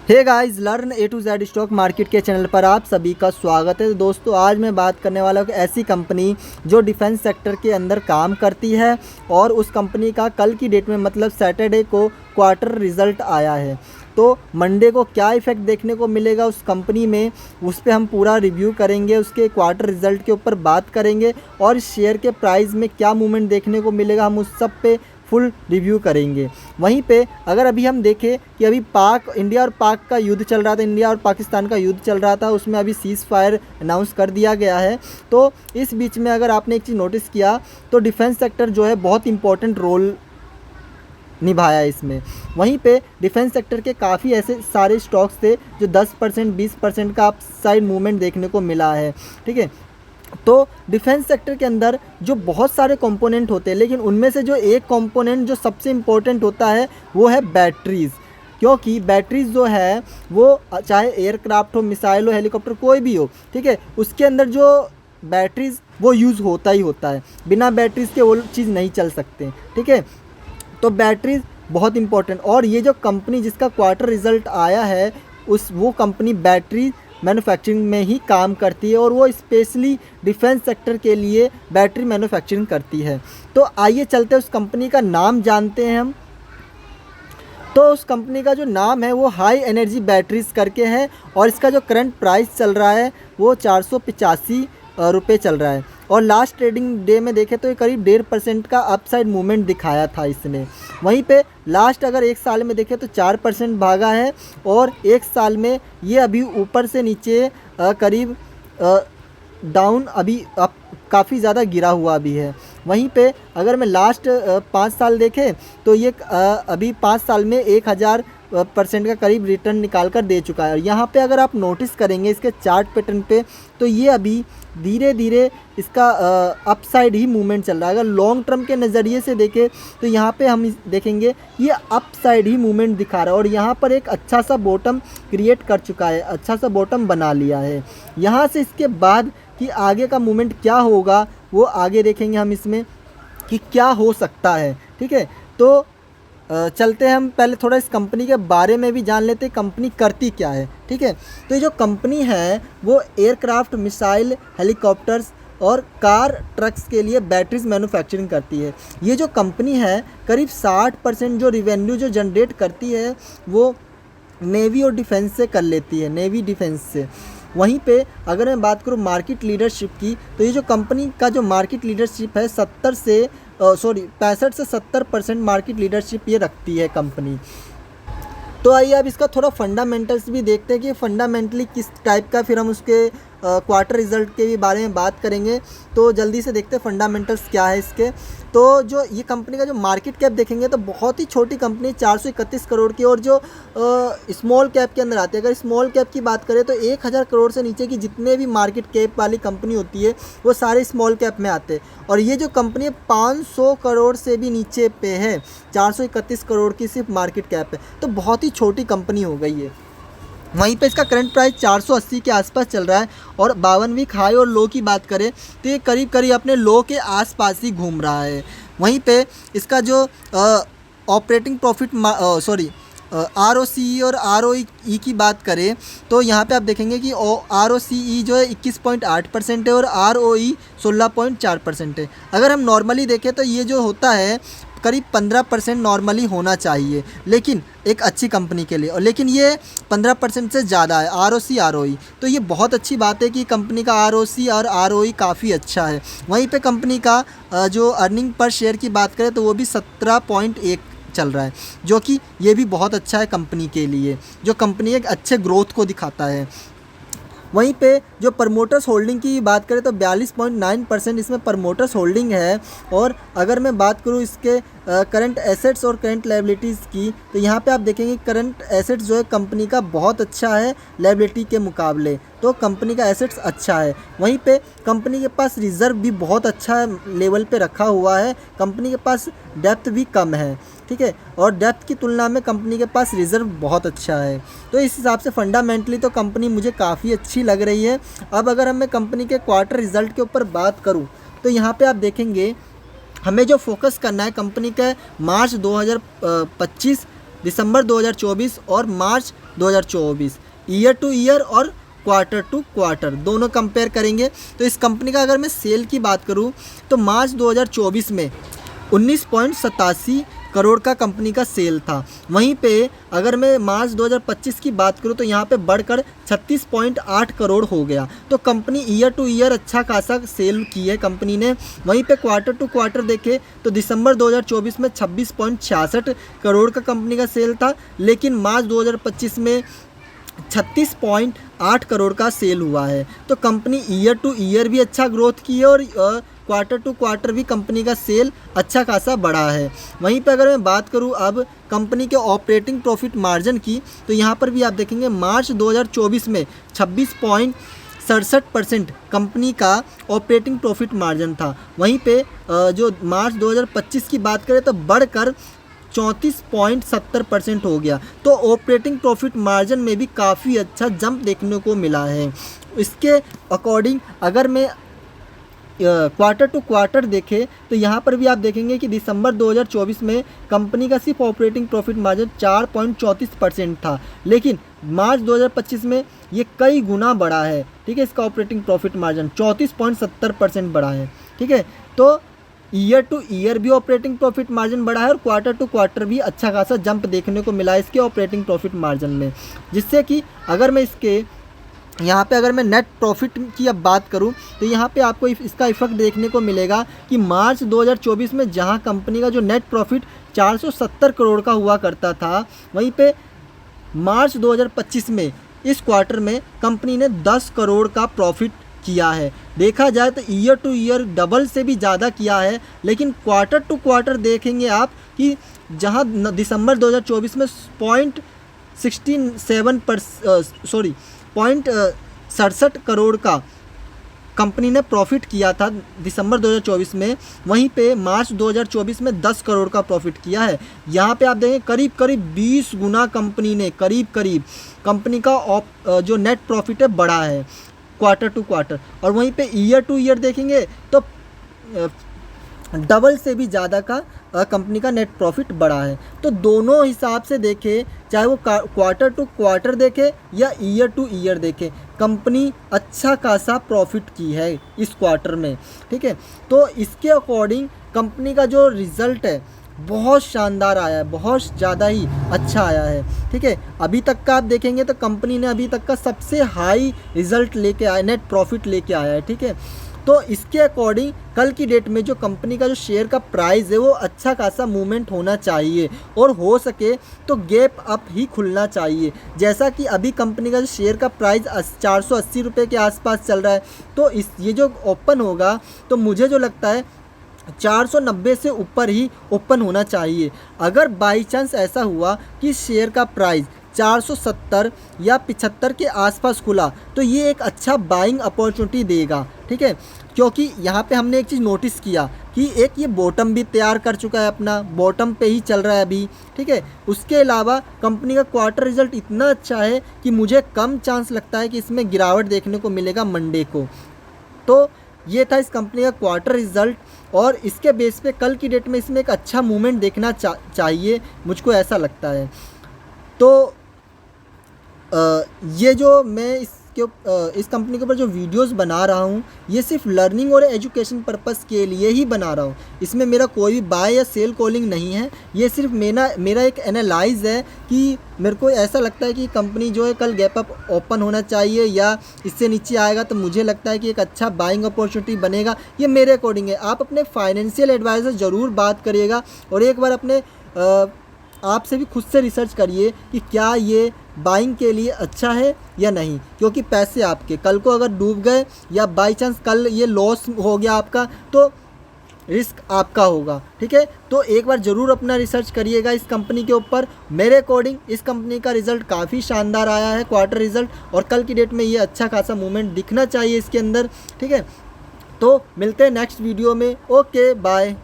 Hey guys, learn A to Z stock market के channel पर आप सभी का स्वागत है। दोस्तों, आज मैं बात करने वाला हूँ कि ऐसी कंपनी जो डिफेंस सेक्टर के अंदर काम करती है और उस कंपनी का कल की डेट में मतलब सैटरडे को क्वार्टर रिजल्ट आया है। तो मंडे को क्या इफ़ेक्ट देखने को मिलेगा उस कंपनी में, उस पर हम पूरा रिव्यू करेंगे, उसके क्वार्टर रिजल्ट के ऊपर बात करेंगे और शेयर के प्राइस में क्या मूवमेंट देखने को मिलेगा, हम उस सब पे फुल रिव्यू करेंगे। वहीं पे अगर अभी हम देखें कि अभी इंडिया और पाक का युद्ध चल रहा था, इंडिया और पाकिस्तान का युद्ध चल रहा था, उसमें अभी सीज़ फायर अनाउंस कर दिया गया है। तो इस बीच में अगर आपने एक चीज़ नोटिस किया तो डिफेंस सेक्टर जो है बहुत इंपॉर्टेंट रोल निभाया इसमें। वहीं पे डिफेंस सेक्टर के काफ़ी ऐसे सारे स्टॉक्स थे जो 10% 20% का अपसाइड मूवमेंट देखने को मिला है। ठीक है, तो डिफेंस सेक्टर के अंदर जो बहुत सारे कंपोनेंट होते हैं, लेकिन उनमें से जो एक कंपोनेंट जो सबसे इम्पोर्टेंट होता है वो है बैटरीज़। क्योंकि बैटरीज़ जो है वो चाहे एयरक्राफ्ट हो, मिसाइल हो, हेलीकॉप्टर कोई भी हो, ठीक है, उसके अंदर जो बैटरीज़ वो यूज़ होता ही होता है। बिना बैटरीज़ के वो चीज़ नहीं चल सकते। ठीक है, तो बैटरीज़ बहुत इंपॉर्टेंट। और ये जो कंपनी जिसका क्वार्टर रिज़ल्ट आया है वो कंपनी बैटरी मैन्युफैक्चरिंग में ही काम करती है और वो स्पेशली डिफेंस सेक्टर के लिए बैटरी मैन्युफैक्चरिंग करती है। तो आइए चलते हैं उस कंपनी का नाम जानते हैं हम। तो उस कंपनी का जो नाम है वो हाई एनर्जी बैटरीज़ करके है और इसका जो करंट प्राइस चल रहा है वो 485 रुपये चल रहा है। और लास्ट ट्रेडिंग डे में देखें तो ये करीब 1.5% का अपसाइड मूवमेंट दिखाया था इसने। वहीं पे लास्ट अगर एक साल में देखें तो 4% भागा है और एक साल में ये अभी ऊपर से नीचे करीब डाउन अभी अब काफ़ी ज़्यादा गिरा हुआ भी है। वहीं पे अगर मैं लास्ट 5 साल देखें तो ये अभी 5 साल में 1000% का करीब रिटर्न निकाल कर दे चुका है। यहाँ पे अगर आप नोटिस करेंगे इसके चार्ट पैटर्न पे तो ये अभी धीरे धीरे इसका अपसाइड ही मूवमेंट चल रहा है। अगर लॉन्ग टर्म के नज़रिए से देखें तो यहाँ पे हम देखेंगे ये अपसाइड ही मूवमेंट दिखा रहा है और यहाँ पर एक अच्छा सा बॉटम क्रिएट कर चुका है, अच्छा सा बॉटम बना लिया है। यहाँ से इसके बाद कि आगे का मूवमेंट क्या होगा वो आगे देखेंगे हम इसमें कि क्या हो सकता है। ठीक है, तो चलते हैं हम पहले थोड़ा इस कंपनी के बारे में भी जान लेते हैं कंपनी करती क्या है। ठीक है, तो ये जो कंपनी है वो एयरक्राफ्ट, मिसाइल, हेलीकॉप्टर्स और कार, ट्रक्स के लिए बैटरीज मैन्युफैक्चरिंग करती है। ये जो कंपनी है करीब 60% जो रिवेन्यू जो जनरेट करती है वो नेवी और डिफेंस से कर लेती है, नेवी डिफेंस से। वहीं पे अगर मैं बात करूँ मार्केट लीडरशिप की तो ये जो कंपनी का जो मार्केट लीडरशिप है 65 से 70% मार्केट लीडरशिप ये रखती है कंपनी। तो आइए अब इसका थोड़ा फंडामेंटल्स भी देखते हैं कि फंडामेंटली किस टाइप का, फिर हम उसके क्वार्टर रिजल्ट के भी बारे में बात करेंगे। तो जल्दी से देखते हैं फंडामेंटल्स क्या है इसके। तो जो ये कंपनी का जो मार्केट कैप देखेंगे तो बहुत ही छोटी कंपनी, 431 करोड़ की, और जो स्मॉल कैप के अंदर आती है। अगर स्मॉल कैप की बात करें तो 1000 करोड़ से नीचे की जितने भी मार्केट कैप वाली कंपनी होती है वो सारे स्मॉल कैप में आते हैं। और ये जो कंपनी 500 करोड़ से भी नीचे पे है, 431 करोड़ की सिर्फ मार्केट कैप है, तो बहुत ही छोटी कंपनी हो गई है। वहीं पे इसका करंट प्राइस 480 के आसपास चल रहा है और 52 वीक हाई और लो की बात करें तो ये करीब करीब अपने लो के आसपास ही घूम रहा है। वहीं पे इसका जो ऑपरेटिंग प्रॉफिट ROCE और ROE की बात करें तो यहाँ पे आप देखेंगे कि ROCE जो है 21.8% है और ROE 16.4% है। अगर हम नॉर्मली देखें तो ये जो होता है करीब 15% नॉर्मली होना चाहिए, लेकिन एक अच्छी कंपनी के लिए, और लेकिन ये 15% से ज़्यादा है ROC ROE। तो ये बहुत अच्छी बात है कि कंपनी का ROC और ROE काफ़ी अच्छा है। वहीं पे कंपनी का जो अर्निंग पर शेयर की बात करें तो वो भी 17.1 चल रहा है, जो कि ये भी बहुत अच्छा है कंपनी के लिए, जो कंपनी एक अच्छे ग्रोथ को दिखाता है। वहीं पे जो प्रमोटर्स होल्डिंग की बात करें तो 42.9% इसमें प्रमोटर्स होल्डिंग है। और अगर मैं बात करूँ इसके करंट एसेट्स और करंट लायबिलिटीज़ की तो यहाँ पे आप देखेंगे करंट एसेट्स जो है कंपनी का बहुत अच्छा है लायबिलिटी के मुकाबले, तो कंपनी का एसेट्स अच्छा है। वहीं पे कंपनी के पास रिज़र्व भी बहुत अच्छा लेवल पे रखा हुआ है, कंपनी के पास डेप्थ भी कम है। ठीक है, और डेप्थ की तुलना में कंपनी के पास रिज़र्व बहुत अच्छा है। तो इस हिसाब से फंडामेंटली तो कंपनी मुझे काफ़ी अच्छी लग रही है। अब अगर मैं कंपनी के क्वार्टर रिज़ल्ट के ऊपर बात करूँ तो यहाँ पे आप देखेंगे हमें जो फोकस करना है कंपनी का मार्च 2025 दिसंबर 2024 और मार्च 2024, ईयर टू ईयर और क्वार्टर टू क्वार्टर दोनों कंपेयर करेंगे। तो इस कंपनी का अगर मैं सेल की बात करूं तो मार्च 2024 में 19.87 करोड़ का कंपनी का सेल था। वहीं पे अगर मैं मार्च 2025 की बात करूं तो यहाँ पे बढ़कर 36.8 करोड़ हो गया। तो कंपनी ईयर टू ईयर अच्छा खासा सेल की है कंपनी ने। वहीं पे क्वार्टर टू क्वार्टर देखे तो दिसंबर 2024 में 26.66 करोड़ का कंपनी का सेल था, लेकिन मार्च 2025 में 36.8 करोड़ का सेल हुआ है। तो कंपनी ईयर टू ईयर भी अच्छा ग्रोथ की है और क्वार्टर टू क्वार्टर भी कंपनी का सेल अच्छा खासा बढ़ा है। वहीं पर अगर मैं बात करूं अब कंपनी के ऑपरेटिंग प्रॉफिट मार्जिन की, तो यहां पर भी आप देखेंगे मार्च 2024 में 26.67% कंपनी का ऑपरेटिंग प्रॉफिट मार्जिन था। वहीं पे जो मार्च 2025 की बात करें तो बढ़कर 34.70% हो गया। तो ऑपरेटिंग प्रॉफिट मार्जिन में भी काफ़ी अच्छा जंप देखने को मिला है। इसके अकॉर्डिंग अगर मैं क्वार्टर टू क्वार्टर देखें तो यहाँ पर भी आप देखेंगे कि दिसंबर 2024 में कंपनी का सिर्फ ऑपरेटिंग प्रॉफिट मार्जिन 4.34% था, लेकिन मार्च 2025 में ये कई गुना बढ़ा है। ठीक है, इसका ऑपरेटिंग प्रॉफिट मार्जिन 34.70% बढ़ा है। ठीक है, तो ईयर टू ईयर भी ऑपरेटिंग प्रॉफिट मार्जिन बढ़ा है और क्वार्टर टू क्वार्टर भी अच्छा खासा जंप देखने को मिला है इसके ऑपरेटिंग प्रॉफिट मार्जिन में, जिससे कि अगर मैं इसके यहाँ पे अगर मैं नेट प्रॉफिट की अब बात करूँ तो यहाँ पे आपको इसका इफेक्ट देखने को मिलेगा कि मार्च 2024 में जहाँ कंपनी का जो नेट प्रॉफिट 470 करोड़ का हुआ करता था, वहीं पे मार्च 2025 में इस क्वार्टर में कंपनी ने 10 करोड़ का प्रॉफिट किया है। देखा जाए तो ईयर टू ईयर डबल से भी ज़्यादा किया है, लेकिन क्वार्टर टू क्वार्टर देखेंगे आप कि जहाँ दिसंबर 2024 में 0.67 करोड़ का कंपनी ने प्रॉफिट किया था दिसंबर 2024 में, वहीं पे मार्च 2024 में 10 करोड़ का प्रॉफिट किया है। यहाँ पे आप देखें करीब करीब 20 गुना कंपनी ने करीब कंपनी का जो नेट प्रॉफिट है बढ़ा है क्वार्टर टू क्वार्टर। और वहीं पे ईयर टू ईयर देखेंगे तो डबल से भी ज़्यादा का कंपनी का नेट प्रॉफिट बढ़ा है। तो दोनों हिसाब से देखें, चाहे वो क्वार्टर टू क्वार्टर देखें या ईयर टू ईयर देखें, कंपनी अच्छा खासा प्रॉफिट की है इस क्वार्टर में। ठीक है, तो इसके अकॉर्डिंग कंपनी का जो रिज़ल्ट है बहुत शानदार आया है, बहुत ज़्यादा ही अच्छा आया है। ठीक है, अभी तक का आप देखेंगे तो कंपनी ने अभी तक का सबसे हाई रिज़ल्ट लेके आया, नेट प्रॉफिट लेके आया है। ठीक है, तो इसके अकॉर्डिंग कल की डेट में जो कंपनी का जो शेयर का प्राइस है वो अच्छा खासा मूवमेंट होना चाहिए और हो सके तो गैप अप ही खुलना चाहिए। जैसा कि अभी कंपनी का जो शेयर का प्राइस 480 रुपये के आसपास चल रहा है, तो ये जो ओपन होगा तो मुझे जो लगता है 490 से ऊपर ही ओपन होना चाहिए। अगर बाई चांस ऐसा हुआ कि शेयर का प्राइस 470 या 75 के आसपास खुला तो ये एक अच्छा बाइंग अपॉर्चुनिटी देगा। ठीक है, क्योंकि यहाँ पे हमने एक चीज़ नोटिस किया कि एक ये बॉटम भी तैयार कर चुका है, अपना बॉटम पे ही चल रहा है अभी। ठीक है, उसके अलावा कंपनी का क्वार्टर रिजल्ट इतना अच्छा है कि मुझे कम चांस लगता है कि इसमें गिरावट देखने को मिलेगा मंडे को। तो ये था इस कंपनी का क्वार्टर रिजल्ट और इसके बेस पे कल की डेट में इसमें एक अच्छा मूवमेंट देखना चाहिए, मुझको ऐसा लगता है। तो ये जो मैं इस कंपनी के ऊपर जो वीडियोस बना रहा हूँ ये सिर्फ लर्निंग और एजुकेशन पर्पस के लिए ही बना रहा हूँ। इसमें मेरा कोई भी बाय या सेल कॉलिंग नहीं है, ये सिर्फ मेरा एक एनालाइज है कि मेरे को ऐसा लगता है कि कंपनी जो है कल गैप अप ओपन होना चाहिए या इससे नीचे आएगा तो मुझे लगता है कि एक अच्छा बाइंग अपॉर्चुनिटी बनेगा। ये मेरे अकॉर्डिंग है। आप अपने फाइनेंशियल एडवाइज़र ज़रूर बात करिएगा और एक बार अपने आपसे भी खुद से रिसर्च करिए कि क्या ये बाइंग के लिए अच्छा है या नहीं, क्योंकि पैसे आपके कल को अगर डूब गए या बाई चांस कल ये लॉस हो गया आपका तो रिस्क आपका होगा। ठीक है, तो एक बार ज़रूर अपना रिसर्च करिएगा इस कंपनी के ऊपर। मेरे अकॉर्डिंग इस कंपनी का रिज़ल्ट काफ़ी शानदार आया है क्वार्टर रिज़ल्ट, और कल की डेट में ये अच्छा खासा मूवमेंट दिखना चाहिए इसके अंदर। ठीक है, तो मिलते हैं नेक्स्ट वीडियो में। Okay bye.